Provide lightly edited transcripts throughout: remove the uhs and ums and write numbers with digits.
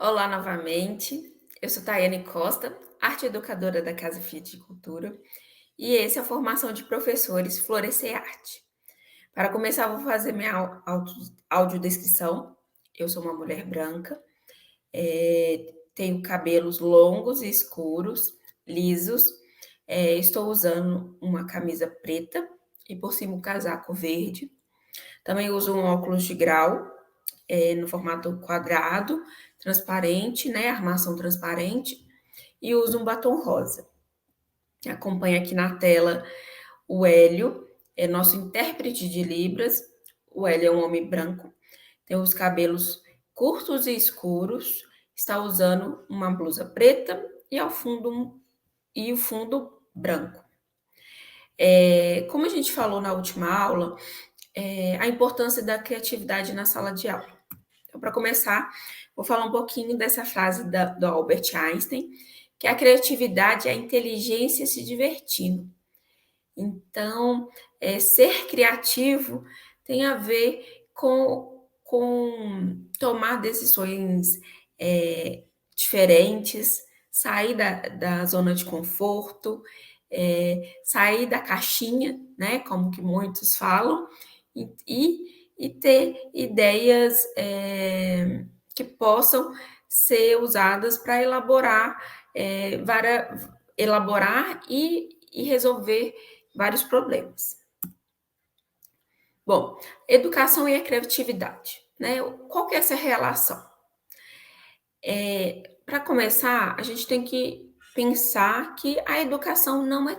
Olá novamente, eu sou Tayane Costa, arte educadora da Casa Fiat de Cultura, e esse é a Formação de Professores Florescer Arte. Para começar, vou fazer minha audiodescrição. Eu sou uma mulher branca, tenho cabelos longos e escuros, lisos, estou usando uma camisa preta e por cima um casaco verde. Também uso um óculos de grau, no formato quadrado, transparente, né, armação transparente, e uso um batom rosa. Acompanha aqui na tela o Hélio, é nosso intérprete de Libras. O Hélio é um homem branco, tem os cabelos curtos e escuros, está usando uma blusa preta e o fundo branco. Como a gente falou na última aula, a importância da criatividade na sala de aula. Então, para começar, vou falar um pouquinho dessa frase do Albert Einstein, que a criatividade é a inteligência se divertindo. Então, ser criativo tem a ver com tomar decisões diferentes, sair da zona de conforto, sair da caixinha, né, como que muitos falam, e ter ideias que possam ser usadas para elaborar e resolver vários problemas. Bom, educação e a criatividade, né? Qual que é essa relação? Para começar, a gente tem que pensar que a educação não é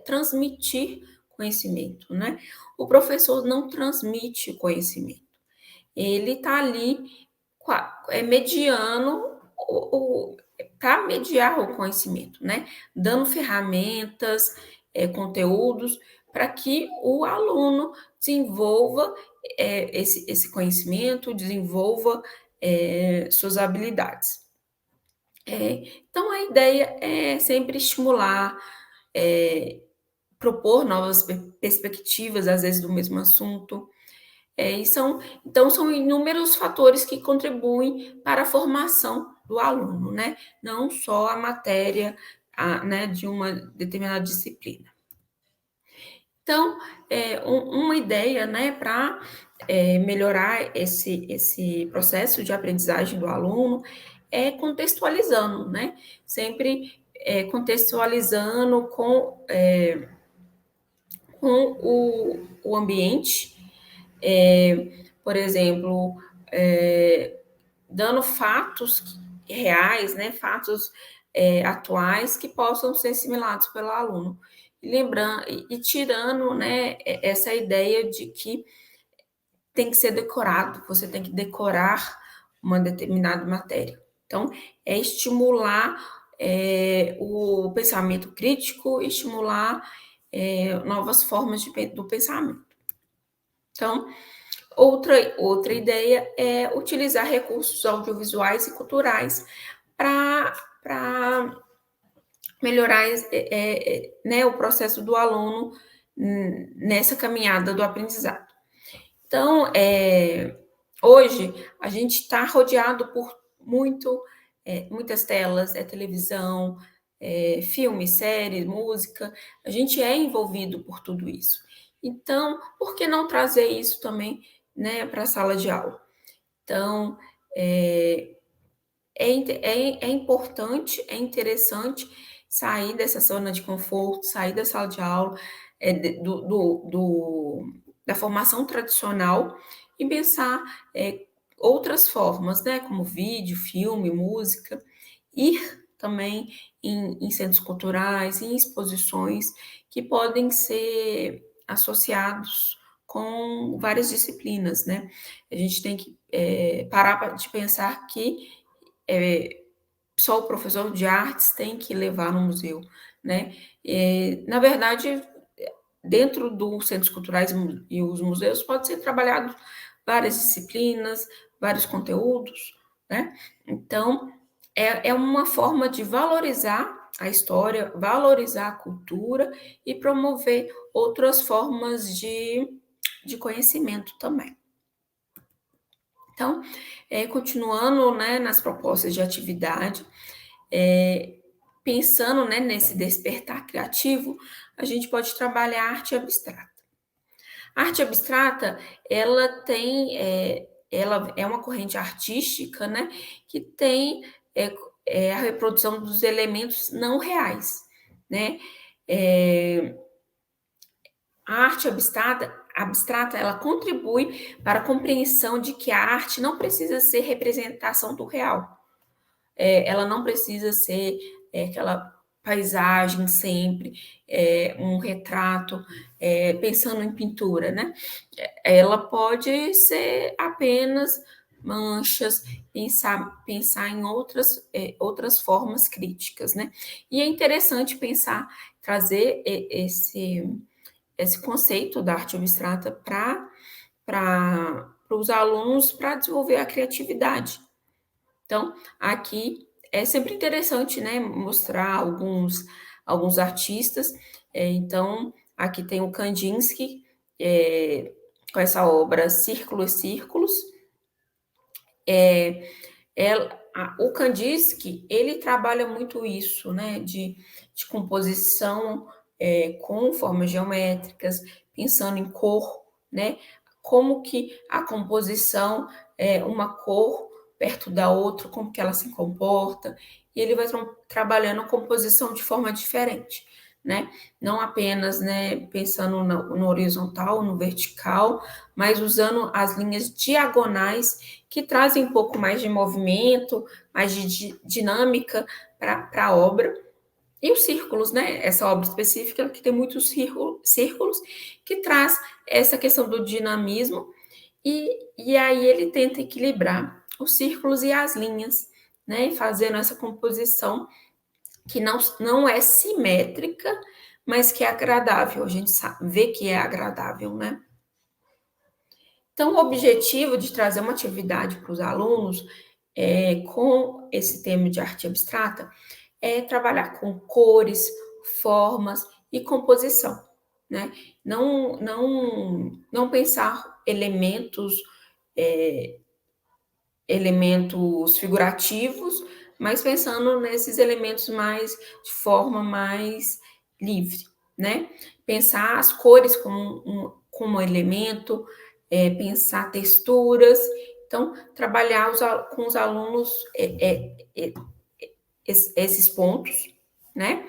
transmitir conhecimento, né? O professor não transmite conhecimento. Ele está ali mediando para mediar o conhecimento, né? Dando ferramentas, conteúdos para que o aluno desenvolva esse conhecimento, desenvolva suas habilidades. Então, a ideia é sempre estimular, propor novas perspectivas, às vezes, do mesmo assunto. Então, são inúmeros fatores que contribuem para a formação do aluno, né? Não só a matéria, né, de uma determinada disciplina. Então, uma ideia, né, para melhorar esse processo de aprendizagem do aluno é contextualizando, né? Sempre contextualizando com o ambiente, por exemplo, dando fatos reais, né, fatos atuais que possam ser assimilados pelo aluno. Lembrando e tirando, né, essa ideia de que tem que ser decorado, você tem que decorar uma determinada matéria. Então, é estimular o pensamento crítico, estimular novas formas do pensamento. Então, outra ideia é utilizar recursos audiovisuais e culturais para melhorar né, o processo do aluno nessa caminhada do aprendizado. Então, hoje, a gente está rodeado por muitas telas, televisão, filme, série, música, a gente é envolvido por tudo isso. Então, por que não trazer isso também, né, para a sala de aula? Então, é importante, é interessante sair dessa zona de conforto, sair da sala de aula, da formação tradicional e pensar outras formas, né, como vídeo, filme, música, ir também em centros culturais, em exposições que podem ser associados com várias disciplinas, né? A gente tem que parar de pensar que só o professor de artes tem que levar no museu, né? Na verdade, dentro dos centros culturais e os museus pode ser trabalhado várias disciplinas, vários conteúdos, né? Então, é uma forma de valorizar a história, valorizar a cultura e promover outras formas de conhecimento também. Então, continuando, né, nas propostas de atividade, é, pensando, né, nesse despertar criativo, a gente pode trabalhar a arte abstrata. A arte abstrata, ela é uma corrente artística, né, que tem a reprodução dos elementos não reais, né? É, a arte abstrata, ela contribui para a compreensão de que a arte não precisa ser representação do real. Ela não precisa ser aquela paisagem sempre, um retrato, pensando em pintura, né? Ela pode ser apenas manchas, pensar em outras formas críticas, né? E é interessante pensar, trazer esse conceito da arte abstrata para os alunos para desenvolver a criatividade. Então, aqui é sempre interessante, né, mostrar alguns artistas. Então, aqui tem o Kandinsky, com essa obra Círculos e Círculos. O Kandinsky, ele trabalha muito isso, né, de composição com formas geométricas, pensando em cor, né, como que a composição é uma cor perto da outra, como que ela se comporta, e ele vai trabalhando a composição de forma diferente, né, não apenas, né, pensando no horizontal, no vertical, mas usando as linhas diagonais que trazem um pouco mais de movimento, mais de dinâmica para a obra. E os círculos, né? Essa obra específica que tem muitos círculos que traz essa questão do dinamismo e aí ele tenta equilibrar os círculos e as linhas, né? Fazendo essa composição que não é simétrica, mas que é agradável. A gente vê que é agradável, né? Então, o objetivo de trazer uma atividade para os alunos com esse tema de arte abstrata é trabalhar com cores, formas e composição, né? Não pensar elementos figurativos, mas pensando nesses elementos mais de forma mais livre, né? Pensar as cores como elemento, pensar texturas. Então, trabalhar com os alunos esses pontos, né?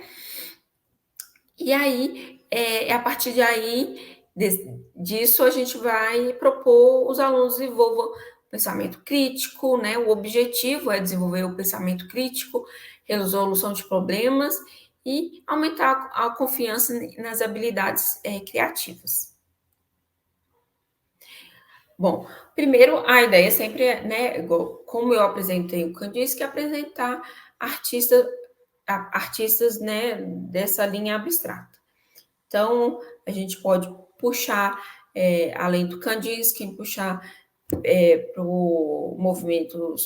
E aí, a partir disso, a gente vai propor os alunos desenvolvam pensamento crítico, né? O objetivo é desenvolver o pensamento crítico, resolução de problemas e aumentar a confiança nas habilidades criativas. Bom, primeiro a ideia sempre é, né, como eu apresentei o Kandinsky, apresentar artistas, né, dessa linha abstrata. Então, a gente pode puxar, além do Kandinsky, puxar para o movimento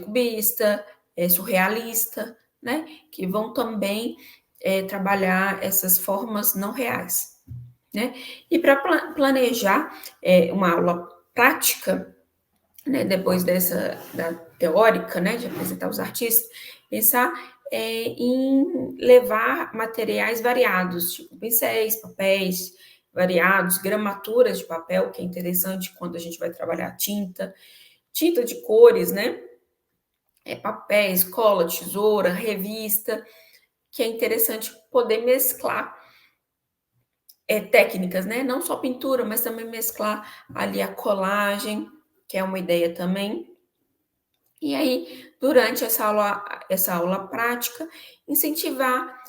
cubista, surrealista, né, que vão também trabalhar essas formas não reais, né? E para planejar uma aula prática, né, depois da teórica, né, de apresentar os artistas, pensar em levar materiais variados, tipo pincéis, papéis variados, gramaturas de papel, que é interessante quando a gente vai trabalhar tinta de cores, né? Papéis, cola, tesoura, revista, que é interessante poder mesclar técnicas, né? Não só pintura, mas também mesclar ali a colagem, que é uma ideia também. E aí, durante essa aula prática, incentivar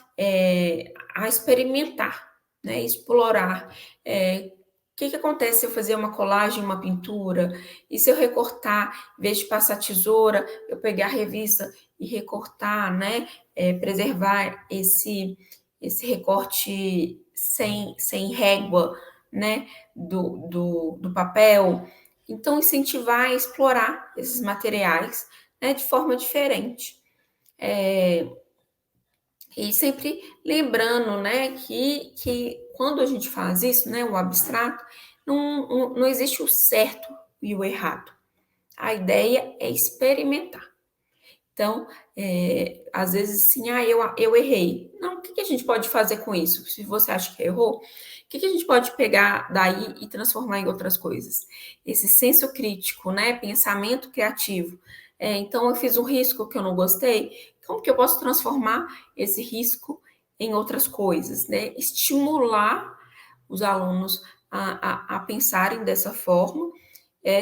a experimentar, né? Explorar. O que acontece se eu fazer uma colagem, uma pintura? E se eu recortar, em vez de passar tesoura, eu pegar a revista e recortar, né? Preservar esse recorte sem régua, né? Do papel. Então, incentivar a explorar esses materiais, né, de forma diferente. E sempre lembrando, né, que quando a gente faz isso, né, o abstrato, não existe o certo e o errado, A ideia é experimentar. Então, às vezes, assim, eu errei. Não, o que a gente pode fazer com isso? Se você acha que errou, o que a gente pode pegar daí e transformar em outras coisas? Esse senso crítico, né? Pensamento criativo. Então, eu fiz um risco que eu não gostei. Como que eu posso transformar esse risco em outras coisas, né? Estimular os alunos a pensarem dessa forma,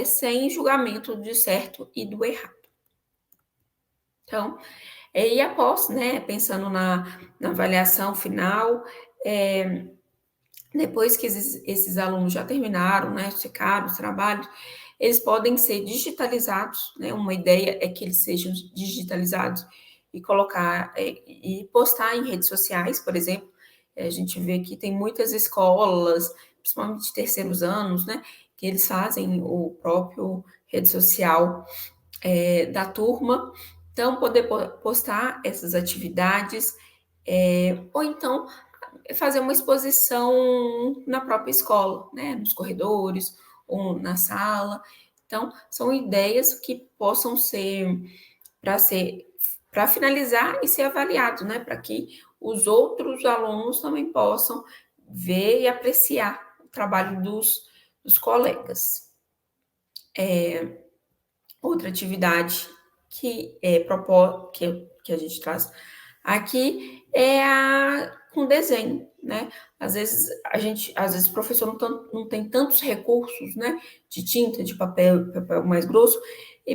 sem julgamento de certo e do errado. Então, e após, né, pensando na avaliação final, é, depois que esses alunos já terminaram, né, checaram os trabalhos, eles podem ser digitalizados, né, uma ideia é que eles sejam digitalizados e colocar, e postar em redes sociais, por exemplo. A gente vê que tem muitas escolas, principalmente de terceiros anos, né, que eles fazem o próprio rede social da turma, então poder postar essas atividades, ou então fazer uma exposição na própria escola, né, nos corredores ou na sala. Então, são ideias que possam ser para finalizar e ser avaliado, né, para que os outros alunos também possam ver e apreciar o trabalho dos colegas. Outra atividade que a gente traz aqui é com desenho, né? Às vezes o professor não tem tantos recursos, né? De tinta, de papel mais grosso,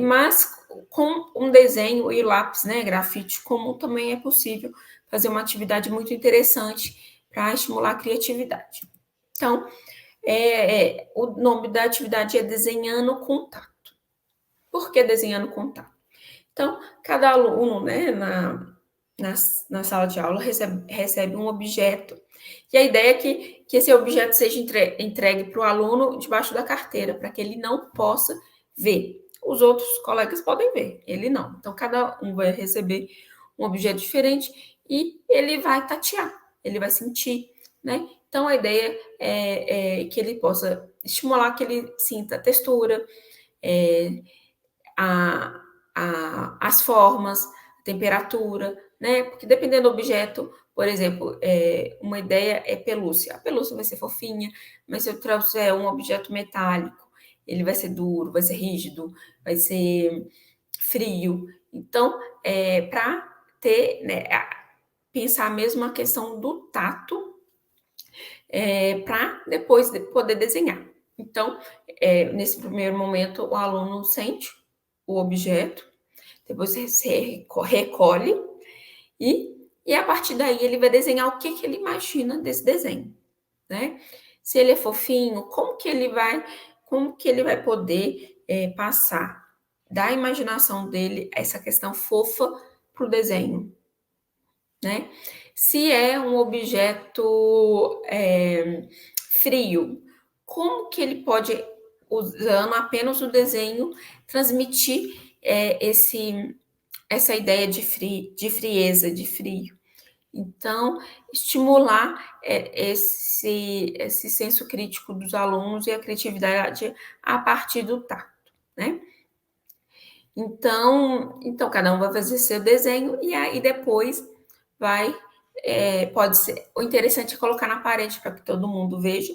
mas com um desenho e lápis, né? Grafite, como também é possível fazer uma atividade muito interessante para estimular a criatividade. Então, o nome da atividade é Desenhando Contato. Por que desenhando contato? Então, cada aluno, né, na sala de aula recebe um objeto. E a ideia é que esse objeto seja entregue para o aluno debaixo da carteira, para que ele não possa ver. Os outros colegas podem ver, ele não. Então, cada um vai receber um objeto diferente e ele vai tatear, ele vai sentir, né? Então, a ideia é que ele possa estimular que ele sinta a textura, a, as formas, a temperatura, né? Porque dependendo do objeto, por exemplo, uma ideia é pelúcia. A pelúcia vai ser fofinha, mas se eu trouxer um objeto metálico, ele vai ser duro, vai ser rígido, vai ser frio. Então, para ter, né, pensar mesmo a questão do tato, para depois poder desenhar. Então, nesse primeiro momento, o aluno sente o objeto, depois você recolhe e a partir daí ele vai desenhar o que ele imagina desse desenho, né? Se ele é fofinho, como que ele vai poder passar da imaginação dele essa questão fofa para o desenho, né? Se é um objeto frio, como que ele pode, usando apenas o desenho, transmitir essa ideia de frieza, de frio? Então, estimular esse senso crítico dos alunos e a criatividade a partir do tato, né? Então cada um vai fazer seu desenho e aí depois vai, pode ser, o interessante é colocar na parede para que todo mundo veja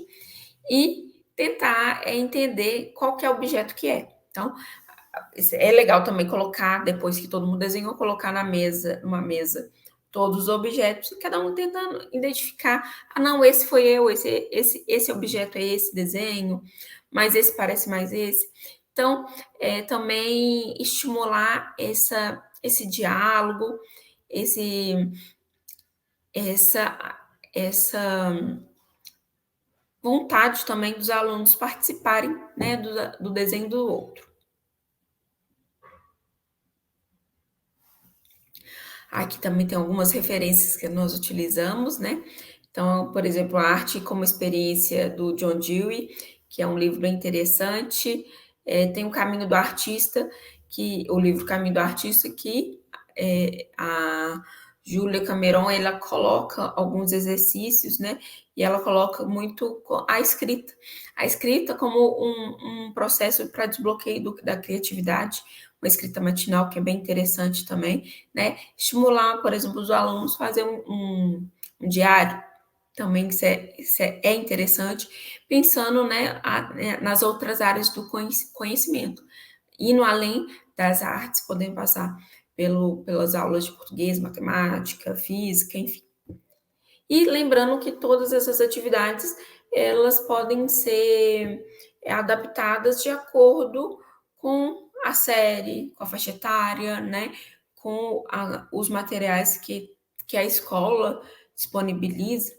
e tentar entender qual que é o objeto que é. Então, é legal também colocar, depois que todo mundo desenhou, colocar numa mesa, todos os objetos, e cada um tentando identificar, não, esse foi eu, esse objeto é esse desenho, mas esse parece mais esse. Então, também estimular esse diálogo, esse, essa vontade também dos alunos participarem, né, do desenho do outro. Aqui também tem algumas referências que nós utilizamos, né? Então, por exemplo, a Arte como Experiência, do John Dewey, que é um livro bem interessante. Tem o Caminho do Artista, o livro Caminho do Artista, que a Júlia Cameron, ela coloca alguns exercícios, né? E ela coloca muito a escrita. A escrita como um processo para desbloqueio da criatividade, uma escrita matinal que é bem interessante também, né? Estimular, por exemplo, os alunos a fazer um diário, também isso é interessante, pensando, né, nas outras áreas do conhecimento. Indo além das artes, podem passar pelas aulas de português, matemática, física, enfim. E lembrando que todas essas atividades, elas podem ser adaptadas de acordo com a série, com a faixa etária, né? Com os materiais que a escola disponibiliza.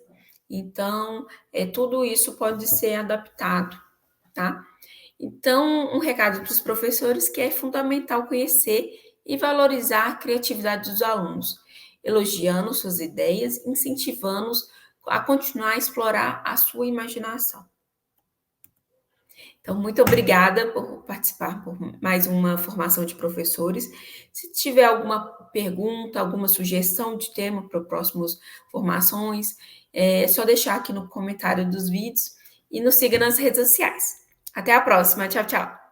Então, tudo isso pode ser adaptado, tá? Então, um recado para os professores que é fundamental conhecer e valorizar a criatividade dos alunos, elogiando suas ideias, incentivando-os a continuar a explorar a sua imaginação. Então, muito obrigada por participar por mais uma formação de professores. Se tiver alguma pergunta, alguma sugestão de tema para próximas formações, é só deixar aqui no comentário dos vídeos e nos siga nas redes sociais. Até a próxima. Tchau, tchau.